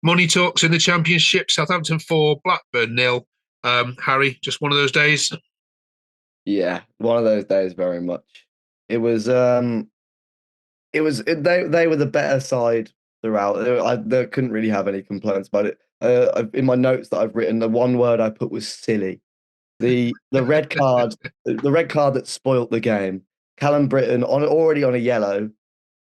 Money talks in the Championship. Southampton 4, Blackburn 0. Harry, just one of those days. Yeah, one of those days very much. It was they were the better side throughout. They couldn't really have any complaints about it. In my notes that I've written, the one word I put was silly. The red card, the red card that spoilt the game. Callum Britton already on a yellow.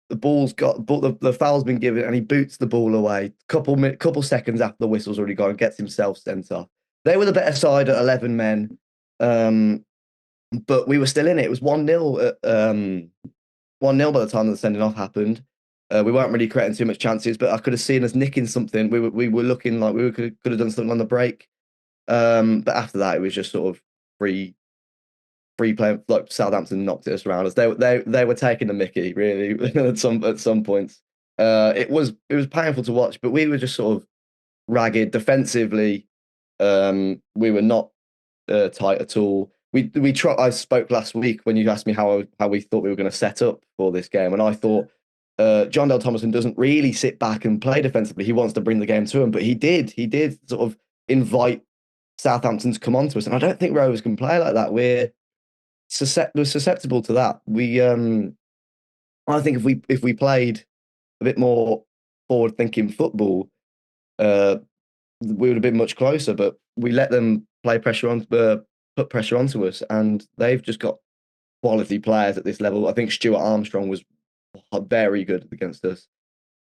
The ball's got the foul's been given, and he boots the ball away. Couple seconds after the whistle's already gone, gets himself sent off. They were the better side at 11 men, but we were still in it. It was 1-0 at 1-0 by the time the sending off happened. We weren't really creating too much chances, but I could have seen us nicking something. We were looking like could have done something on the break. But after that, it was just sort of free play. Like Southampton knocked us around us. They were taking the Mickey really at some points. It was painful to watch, but we were just sort of ragged defensively. We were not tight at all. I spoke last week when you asked me how we thought we were going to set up for this game, and I thought John Del Thomason doesn't really sit back and play defensively. He wants to bring the game to him, but he did sort of invite Southampton to come on to us, and I don't think Rovers can play like that. We're susceptible to that. I think if we played a bit more forward thinking football, we would have been much closer. But we let them put pressure onto us, and they've just got quality players at this level. I think Stuart Armstrong was very good against us,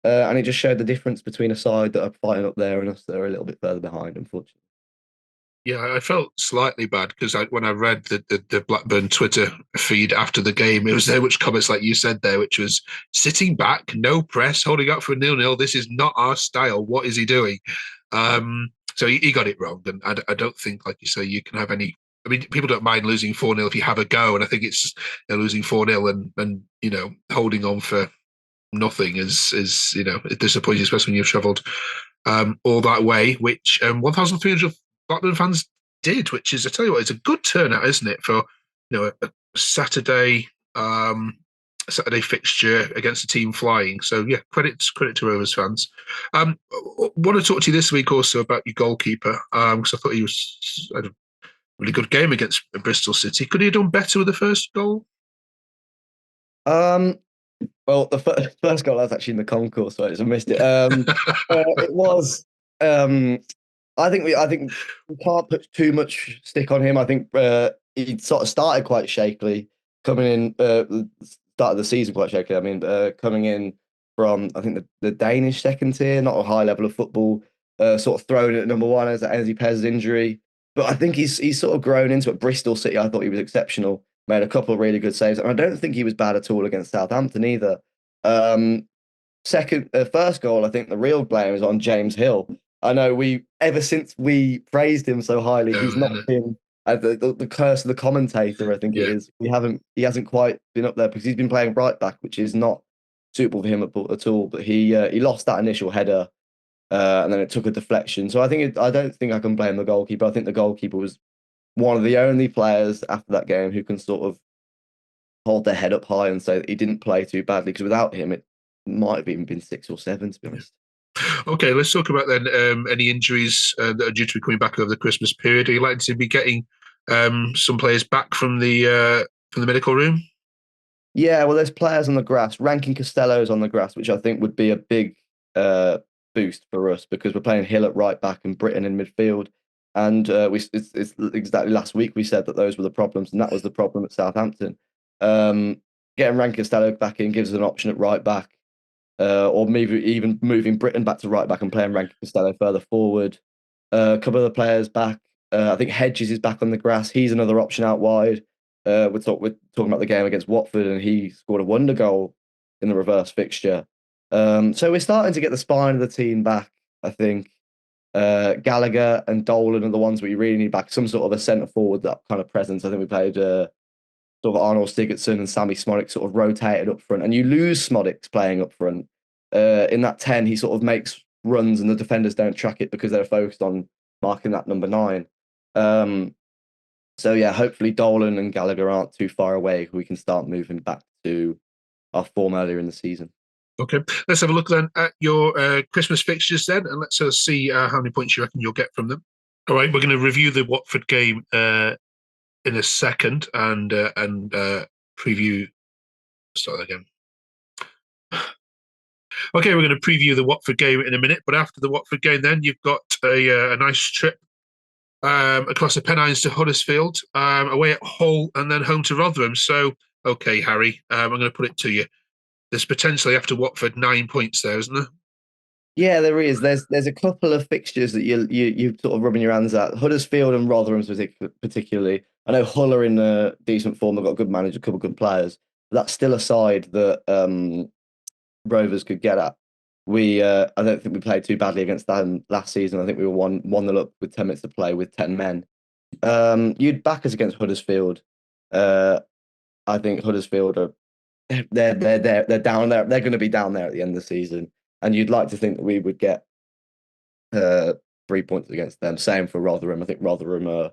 and it just showed the difference between a side that are fighting up there and us that are a little bit further behind, unfortunately. Yeah, I felt slightly bad because when I read the Blackburn Twitter feed after the game, it was very much comments like you said there, which was sitting back, no press, holding up for 0-0. This is not our style. What is he doing? So he got it wrong, and I don't think, like you say, you can have any. I mean, people don't mind losing 4-0 if you have a go, and I think it's losing 4-0 and holding on for nothing is disappointing, especially when you've travelled all that way, which 1,300 Blackburn fans did, which is, I tell you what, it's a good turnout, isn't it, for a Saturday Saturday fixture against a team flying. So yeah, credit to Rovers fans. Want to talk to you this week also about your goalkeeper because I thought he had a really good game against Bristol City. Could he have done better with the first goal? Um, well, the first goal was actually in the concourse, so I just missed it. It was. I think we can't put too much stick on him. I think he sort of started quite shakily, coming in start of the season quite shakily. I mean, coming in from I think the Danish second tier, not a high level of football, sort of thrown at number one as Enzi Pez's injury. But I think he's sort of grown into it. Bristol City, I thought he was exceptional. Made a couple of really good saves, and I don't think he was bad at all against Southampton either. Um, first goal, I think the real blame is on James Hill. I know ever since we praised him so highly, he's not No. been the curse of the commentator. I think it Yeah. is. He hasn't quite been up there because he's been playing right back, which is not suitable for him at all. But he lost that initial header, and then it took a deflection. So I don't think I can blame the goalkeeper. I think the goalkeeper was one of the only players after that game who can sort of hold their head up high and say that he didn't play too badly. Because without him, it might have even been 6 or 7, to be honest. Okay, let's talk about then any injuries that are due to be coming back over the Christmas period. Are you likely to be getting some players back from the medical room? Yeah, well, there's players on the grass. Ranking Costello's on the grass, which I think would be a big boost for us because we're playing Hill at right back and Britton in midfield. And it's exactly last week we said that those were the problems, and that was the problem at Southampton. Um, Getting Rankin Costello back in gives us an option at right back, or maybe even moving Britton back to right back and playing Rankin Costello further forward. A couple of the players back. I think Hedges is back on the grass. He's another option out wide. We're talking about the game against Watford, and he scored a wonder goal in the reverse fixture. So we're starting to get the spine of the team back. I think Gallagher and Dolan are the ones we really need back. Some sort of a centre forward, that kind of presence. I think we played sort of Arnold Sigurdsson and Sammy Smodic sort of rotated up front, and you lose Smodic playing up front. In that 10, he sort of makes runs, and the defenders don't track it because they're focused on marking that number 9. So yeah, hopefully Dolan and Gallagher aren't too far away. We can start moving back to our form earlier in the season. Okay, let's have a look then at your Christmas fixtures then, and let's see how many points you reckon you'll get from them. All right, we're going to review the Watford game in a second and preview. Start again. Okay, we're going to preview the Watford game in a minute, but after the Watford game, then you've got a nice trip across the Pennines to Huddersfield, away at Hull, and then home to Rotherham. So, okay, Harry, I'm going to put it to you. There's potentially after Watford 9 points there, isn't there? Yeah, there is. There's a couple of fixtures that you sort of rubbing your hands at. Huddersfield and Rotherham's particularly. I know Hull are in a decent form. They've got a good manager, a couple of good players. But that's still a side that Rovers could get at. I don't think we played too badly against them last season. I think we were one nil up with 10 minutes to play with 10 men. You'd back us against Huddersfield. Uh, I think Huddersfield are they're down there. They're going to be down there at the end of the season, and you'd like to think that we would get 3 points against them. Same for Rotherham. I think Rotherham are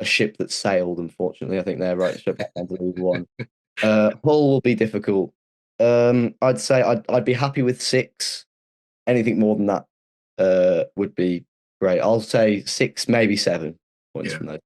a ship that sailed. Unfortunately, I think they're right ship down to League One. Hull will be difficult. I'd say I'd be happy with 6. Anything more than that would be great. I'll say 6, maybe 7 points from those.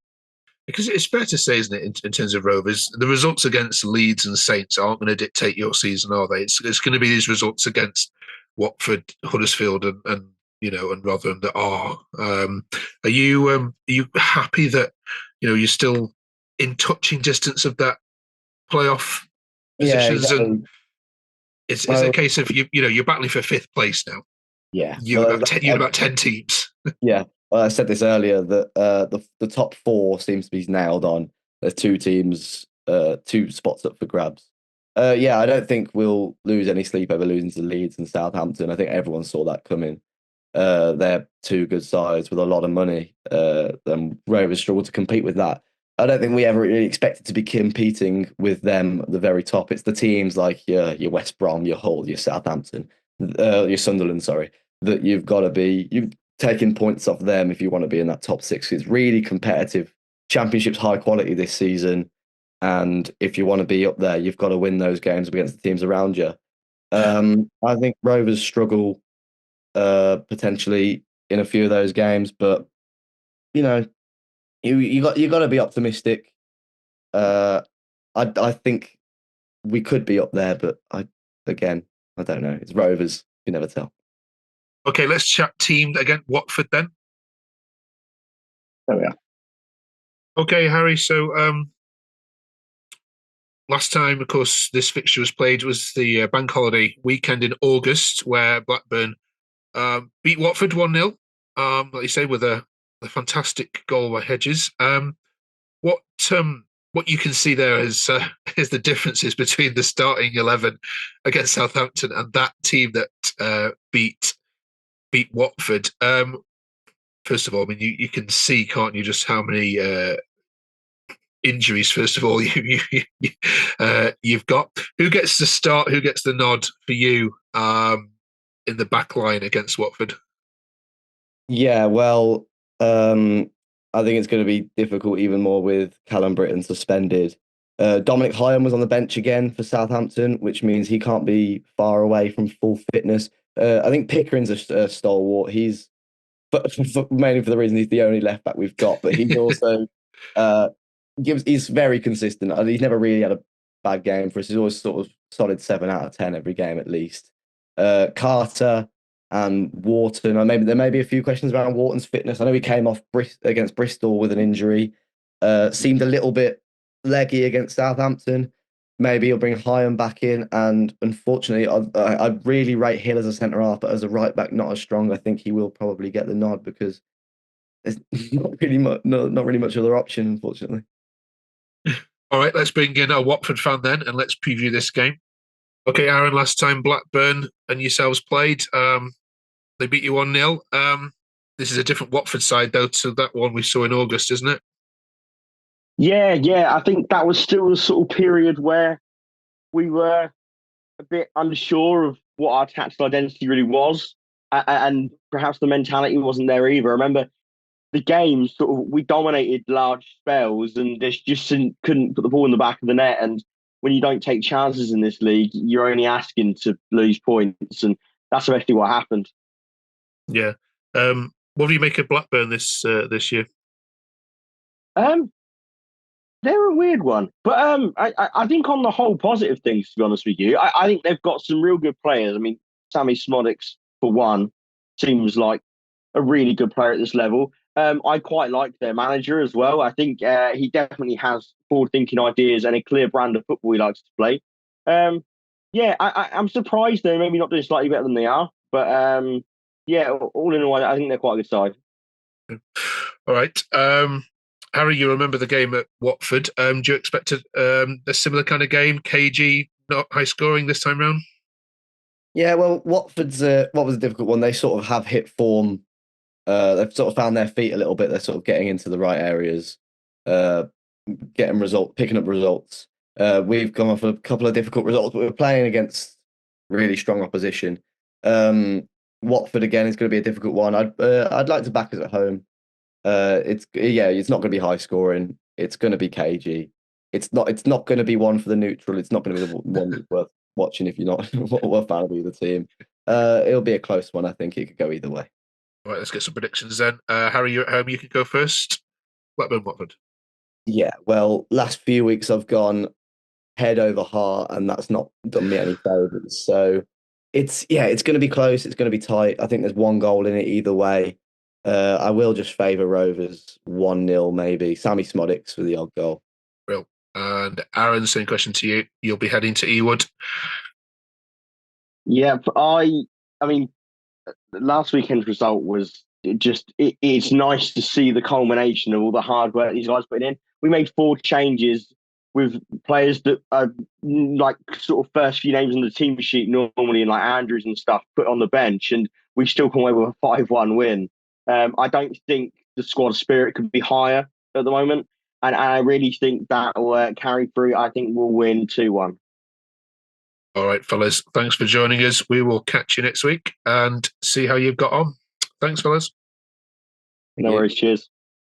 Because it's fair to say, isn't it, in terms of Rovers, the results against Leeds and Saints aren't going to dictate your season, are they? It's going to be these results against Watford, Huddersfield, and Rotherham that are. Are you happy that you're still in touching distance of that playoff Yeah, positions? exactly. And it's a Well, case of you're battling for 5th place now. yeah. You Well, about 10, you about 10 teams. yeah. Well, I said this earlier that the top 4 seems to be nailed on. There's 2 teams, 2 spots up for grabs. Yeah, I don't think we'll lose any sleep over losing to Leeds and Southampton. I think everyone saw that coming. They're 2 good sides with a lot of money. And Rovers struggle to compete with that. I don't think we ever really expected to be competing with them at the very top. It's the teams like your West Brom, your Hull, your Southampton, your Sunderland, sorry, that you've got to be. You taking points off them if you want to be in that top 6. It's really competitive. Championship's high quality this season, and if you want to be up there, you've got to win those games against the teams around you. I think Rovers struggle potentially in a few of those games, but you know, you got to be optimistic. I think we could be up there, but I don't know. It's Rovers. You never tell. Okay, let's chat team again. Watford then. There we are. Okay, Harry. So last time, of course, this fixture was played was the bank holiday weekend in August, where Blackburn beat Watford 1-0. Like you say, with a fantastic goal by Hedges. What what you can see there is is the differences between the starting 11 against Southampton and that team that beat Watford. First of all, I mean, you can see, can't you, just how many injuries? First of all, you've got. Who gets the start? Who gets the nod for you in the back line against Watford? Yeah, well, I think it's going to be difficult even more with Callum Britton suspended. Dominic Hyam was on the bench again for Southampton, which means he can't be far away from full fitness. I think Pickering's a stalwart. He's mainly for the reason he's the only left back we've got, but he's also uh, he's very consistent. He's never really had a bad game for us. He's always sort of solid 7 out of 10 every game at least. Carter and Wharton. Maybe there may be a few questions around Wharton's fitness. I know he came off against Bristol with an injury. Seemed a little bit leggy against Southampton. Maybe he'll bring Hyam back in. And unfortunately, I really rate Hill as a centre half, but as a right back, not as strong. I think he will probably get the nod because there's not really much other option, unfortunately. All right, let's bring in a Watford fan then, and let's preview this game. Okay, Aaron, last time Blackburn and yourselves played, they beat you 1-0. This is a different Watford side, though, to that one we saw in August, isn't it? Yeah. I think that was still a sort of period where we were a bit unsure of what our tactical identity really was. And perhaps the mentality wasn't there either. I remember the game sort of, we dominated large spells and just couldn't put the ball in the back of the net. And when you don't take chances in this league, you're only asking to lose points, and that's eventually what happened. Yeah. What do you make of Blackburn this year? They're a weird one, but I think on the whole, positive things. To be honest with you, I think they've got some real good players. I mean, Sammy Smodics for one seems like a really good player at this level. I quite like their manager as well. I think he definitely has forward-thinking ideas and a clear brand of football he likes to play. Yeah, I'm surprised they're maybe not doing slightly better than they are, but yeah, all in all, I think they're quite a good side. All right. Harry, you remember the game at Watford. Do you expect a similar kind of game? KG, not high scoring this time round? Yeah, well, Watford's what was a difficult one. They sort of have hit form. They've sort of found their feet a little bit. They're sort of getting into the right areas, picking up results. We've come off a couple of difficult results, but we're playing against really strong opposition. Watford again is going to be a difficult one. I'd like to back us at home. It's not going to be high scoring. It's going to be cagey. It's not going to be one for the neutral. It's not going to be the one that's worth watching if you're not a fan of either team. It'll be a close one. I think it could go either way. All right, let's get some predictions then. Harry, you're at home. You can go first. Blackburn Watford. Yeah, well, last few weeks I've gone head over heart, and that's not done me any favors. So it's going to be close. It's going to be tight. I think there's one goal in it either way. I will just favour Rovers 1-0 maybe. Sammy Smodics for the odd goal. Real. And Aaron, same question to you. You'll be heading to Ewood. Yeah, I mean, last weekend's result was it's nice to see the culmination of all the hard work these guys put in. We made 4 changes with players that are like sort of first few names on the team sheet normally, and like Andrews and stuff, put on the bench, and we still come away with a 5-1 win. I don't think the squad spirit could be higher at the moment, and I really think that will carry through. I think we'll win 2-1. All right, fellas. Thanks for joining us. We will catch you next week and see how you've got on. Thanks, fellas. No worries. Cheers.